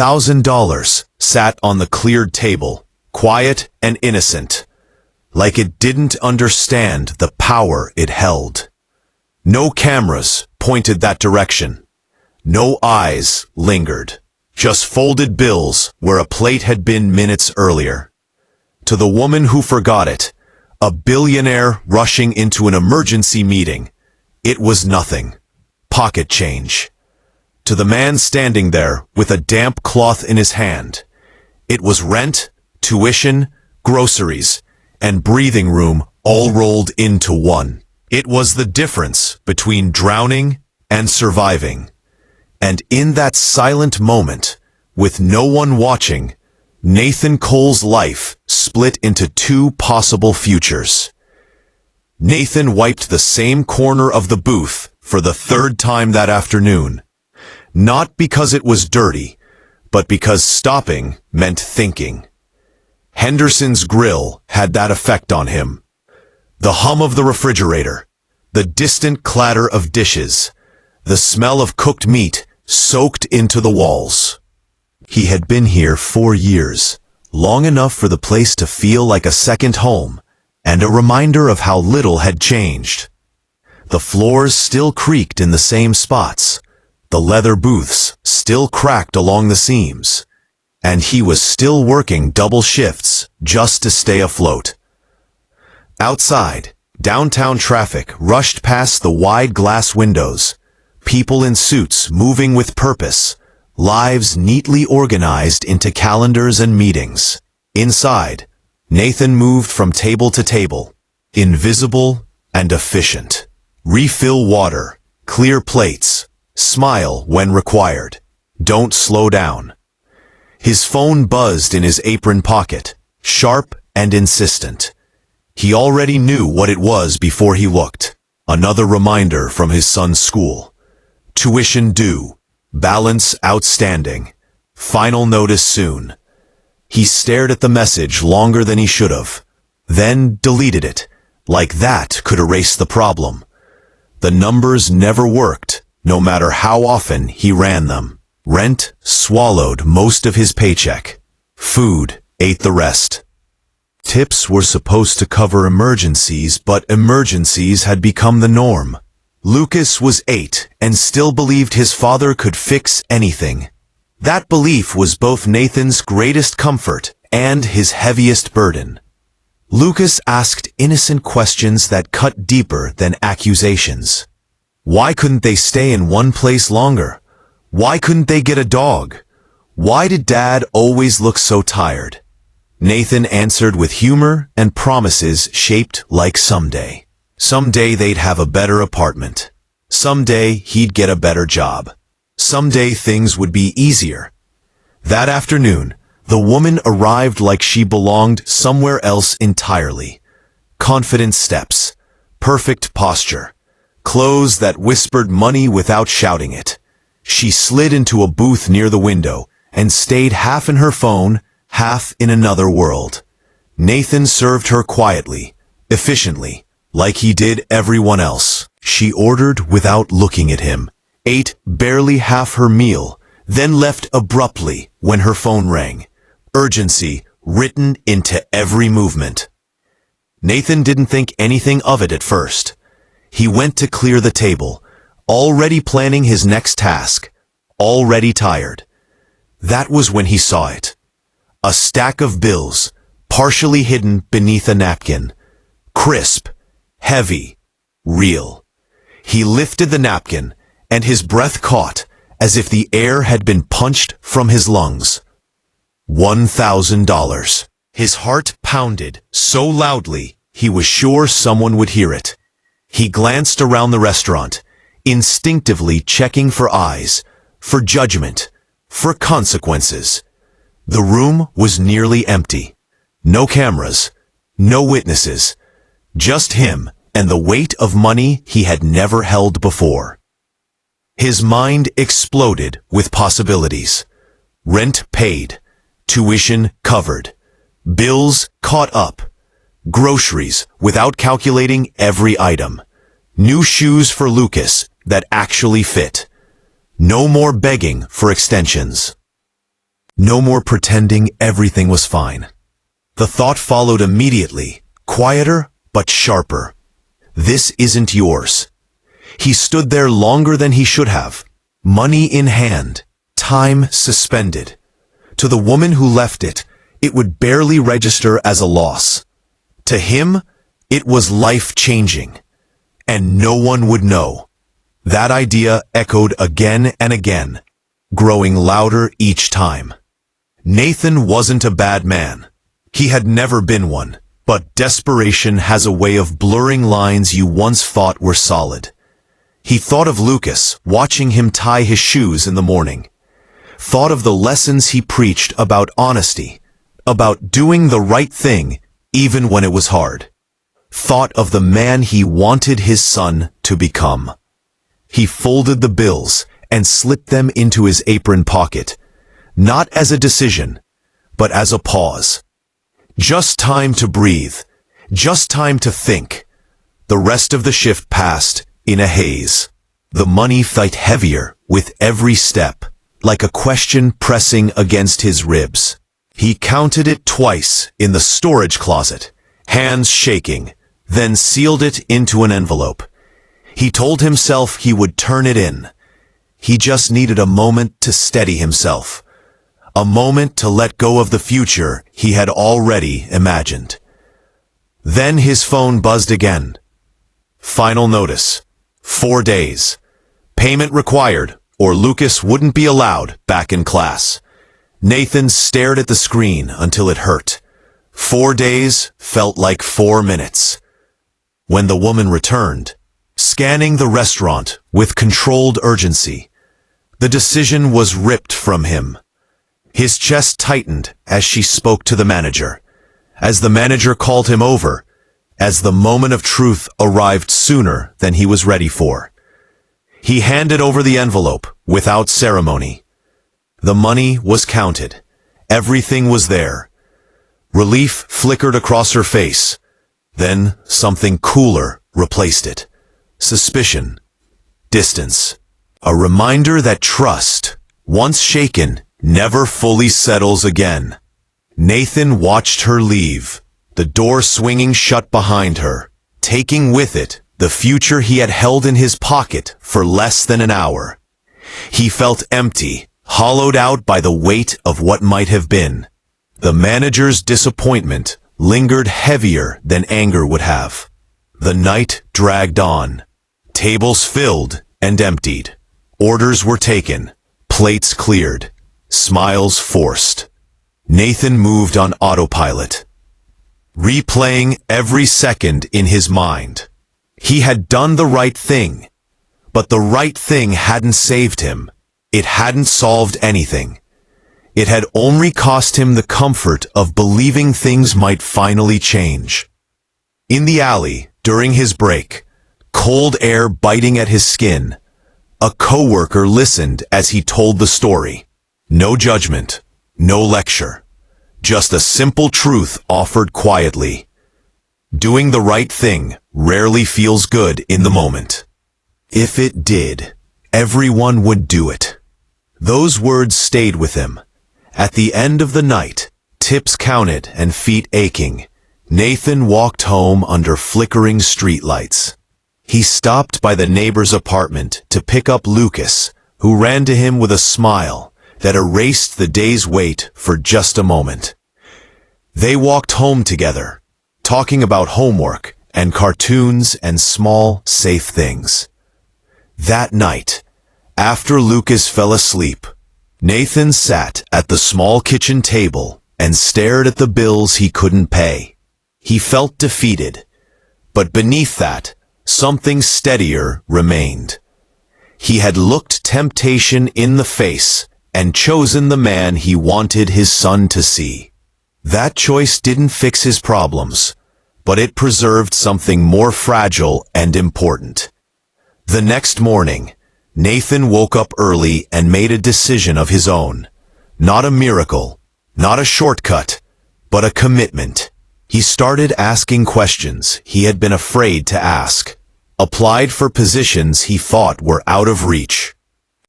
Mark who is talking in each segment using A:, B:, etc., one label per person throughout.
A: $1,000 sat on the cleared table, quiet and innocent, like it didn't understand the power it held. No cameras pointed that direction. No eyes lingered. Just folded bills where a plate had been minutes earlier. To the woman who forgot it, a billionaire rushing into an emergency meeting, it was nothing. Pocket change. To the man standing there with a damp cloth in his hand, it was rent, tuition, groceries, and breathing room all rolled into one. It was the difference between drowning and surviving. And in that silent moment, with no one watching, Nathan Cole's life split into two possible futures. Nathan wiped the same corner of the booth for the third time that afternoon. Not because it was dirty, but because stopping meant thinking. Henderson's grill had that effect on him. The hum of the refrigerator, the distant clatter of dishes, the smell of cooked meat soaked into the walls. He had been here 4 years, long enough for the place to feel like a second home, and a reminder of how little had changed. The floors still creaked in the same spots, the leather booths still cracked along the seams, and he was still working double shifts just to stay afloat. Outside, downtown traffic rushed past the wide glass windows, people in suits moving with purpose, lives neatly organized into calendars and meetings. Inside, Nathan moved from table to table, invisible and efficient. Refill water, clear plates, smile when required. Don't slow down. His phone buzzed in his apron pocket, sharp and insistent. He already knew what it was before he looked. Another reminder from his son's school. Tuition due. Balance outstanding. Final notice soon. He stared at the message longer than he should have, then deleted it, like that could erase the problem. The numbers never worked, no matter how often he ran them. Rent swallowed most of his paycheck. Food ate the rest. Tips were supposed to cover emergencies, but emergencies had become the norm. Lucas was 8 and still believed his father could fix anything. That belief was both Nathan's greatest comfort and his heaviest burden. Lucas asked innocent questions that cut deeper than accusations. Why couldn't they stay in one place longer? Why couldn't they get a dog? Why did Dad always look so tired? Nathan answered with humor and promises shaped like someday. Someday they'd have a better apartment. Someday he'd get a better job. Someday things would be easier. That afternoon, the woman arrived like she belonged somewhere else entirely. Confident steps, perfect posture, clothes that whispered money without shouting it. She slid into a booth near the window and stayed half in her phone, half in another world. Nathan served her quietly, efficiently, like he did everyone else. She ordered without looking at him, ate barely half her meal, then left abruptly when her phone rang. Urgency written into every movement. Nathan didn't think anything of it at first. He went to clear the table, already planning his next task, already tired. That was when he saw it. A stack of bills, partially hidden beneath a napkin. Crisp, heavy, real. He lifted the napkin, and his breath caught, as if the air had been punched from his lungs. $1,000. His heart pounded so loudly he was sure someone would hear it. He glanced around the restaurant, instinctively checking for eyes, for judgment, for consequences. The room was nearly empty. No cameras, no witnesses, just him and the weight of money he had never held before. His mind exploded with possibilities. Rent paid, tuition covered, bills caught up, groceries without calculating every item, new shoes for Lucas that actually fit. No more begging for extensions. No more pretending everything was fine. The thought followed immediately, quieter but sharper. This isn't yours. He stood there longer than he should have. Money in hand, time suspended. To the woman who left it, it would barely register as a loss. To him, it was life-changing. And no one would know. That idea echoed again and again, growing louder each time. Nathan wasn't a bad man. He had never been one. But desperation has a way of blurring lines you once thought were solid. He thought of Lucas, watching him tie his shoes in the morning. Thought of the lessons he preached about honesty, about doing the right thing even when it was hard. Thought of the man he wanted his son to become. He folded the bills and slipped them into his apron pocket, not as a decision, but as a pause. Just time to breathe, just time to think. The rest of the shift passed in a haze. The money felt heavier with every step, like a question pressing against his ribs. He counted it twice in the storage closet, hands shaking, then sealed it into an envelope. He told himself he would turn it in. He just needed a moment to steady himself. A moment to let go of the future he had already imagined. Then his phone buzzed again. Final notice. 4 days. Payment required, or Lucas wouldn't be allowed back in class. Nathan stared at the screen until it hurt. 4 days felt like 4 minutes. When the woman returned, scanning the restaurant with controlled urgency, the decision was ripped from him. His chest tightened as she spoke to the manager. As the manager called him over, as the moment of truth arrived sooner than he was ready for. He handed over the envelope without ceremony. The money was counted. Everything was there. Relief flickered across her face. Then something cooler replaced it. Suspicion. Distance. A reminder that trust, once shaken, never fully settles again. Nathan watched her leave, the door swinging shut behind her, taking with it the future he had held in his pocket for less than an hour. He felt empty, hollowed out by the weight of what might have been. The manager's disappointment lingered heavier than anger would have. The night dragged on. Tables filled and emptied. Orders were taken. Plates cleared. Smiles forced. Nathan moved on autopilot, replaying every second in his mind. He had done the right thing, but the right thing hadn't saved him. It hadn't solved anything. It had only cost him the comfort of believing things might finally change. In the alley, during his break, cold air biting at his skin, a coworker listened as he told the story. No judgment, no lecture, just a simple truth offered quietly. Doing the right thing rarely feels good in the moment. If it did, everyone would do it. Those words stayed with him. At the end of the night, tips counted and feet aching, Nathan walked home under flickering streetlights. He stopped by the neighbor's apartment to pick up Lucas, who ran to him with a smile that erased the day's wait for just a moment. They walked home together, talking about homework and cartoons and small, safe things. That night, after Lucas fell asleep, Nathan sat at the small kitchen table and stared at the bills he couldn't pay. He felt defeated, but beneath that, something steadier remained. He had looked temptation in the face and chosen the man he wanted his son to see. That choice didn't fix his problems, but it preserved something more fragile and important. The next morning, Nathan woke up early and made a decision of his own. Not a miracle, not a shortcut, but a commitment. He started asking questions he had been afraid to ask, applied for positions he thought were out of reach,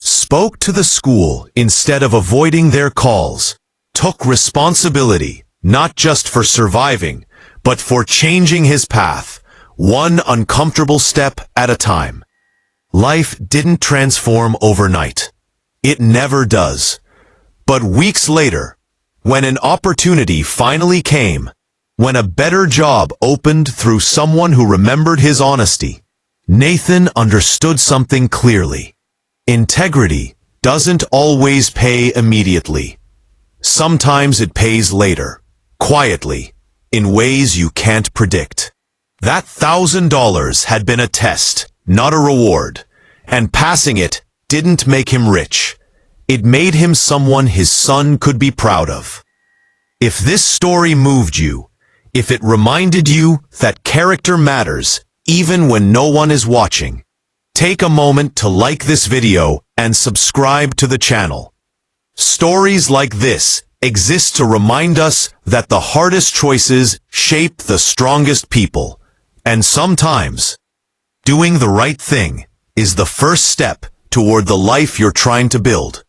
A: spoke to the school instead of avoiding their calls, took responsibility, not just for surviving, but for changing his path, one uncomfortable step at a time. Life didn't transform overnight. It never does. But weeks later, when an opportunity finally came, when a better job opened through someone who remembered his honesty, Nathan understood something clearly. Integrity doesn't always pay immediately. Sometimes it pays later, quietly, in ways you can't predict. That $1,000 had been a test, not a reward, and passing it didn't make him rich. It made him someone his son could be proud of. If this story moved you, if it reminded you that character matters even when no one is watching, take a moment to like this video and subscribe to the channel. Stories like this exist to remind us that the hardest choices shape the strongest people, and sometimes, doing the right thing is the first step toward the life you're trying to build.